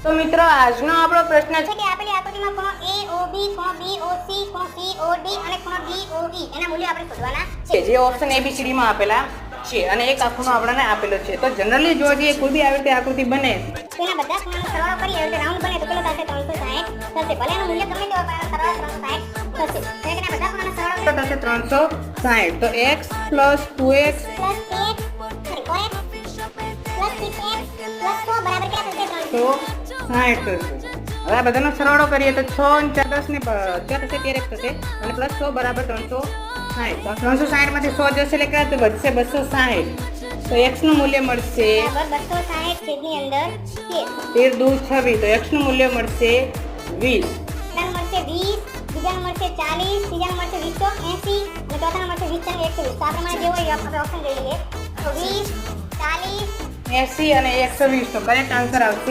તો મિત્રો આજનો આપણો પ્રશ્ન છે કે આપેલી આકૃતિમાં ખૂણો AOB, ખૂણો BOC, ખૂણો COD અને ખૂણો DOE એના મૂલ્યો આપણે શોધવાના છે. છે જે ઓપ્શન ABCD માં આપેલા છે અને એક આ ખૂણો આપણને આપેલો છે. તો જનરલી જો જે કોઈ બી આવી રીતે આકૃતિ બને તો એના બધા ખૂણાનો સરવાળો કરીએ એટલે રાઉન્ડ બને તો પેલો થશે 360 થશે. ભલે એનું મૂલ્ય ગમે તે હોય પણ એનો સરવાળો 360 થશે. તો એના બધા ખૂણાનો સરવાળો તો થશે 360. તો x + 2x plus 2x sorry 4x plus 6x plus 100 બરાબર કેટલા થશે? 360 થશે. હવે આ બધાનો સરવાળો કરીએ તો 6 અને 4 10 ને 4 થશે 13 થશે અને પ્લસ 100 બરાબર 360. તો 360 માંથી 100 જશે એટલે કેટલા વધશે 260. તો x નું મૂલ્ય મળશે બરાબર 260 છેદની અંદર 13. 13 દૂ 26. તો x નું મૂલ્ય મળશે 20. પહેલાનું મળશે 20, બીજાનું મળશે 40, ત્રીજાનું મળશે 280 અને ચોથાનું મળશે 20 અને 120. તો આ પ્રમાણે જે હોય એ આપણે ઓપ્શન જોઈ લઈએ. તો 20, 40 80 અને 120. તો કરેક્ટ આન્સર આવશે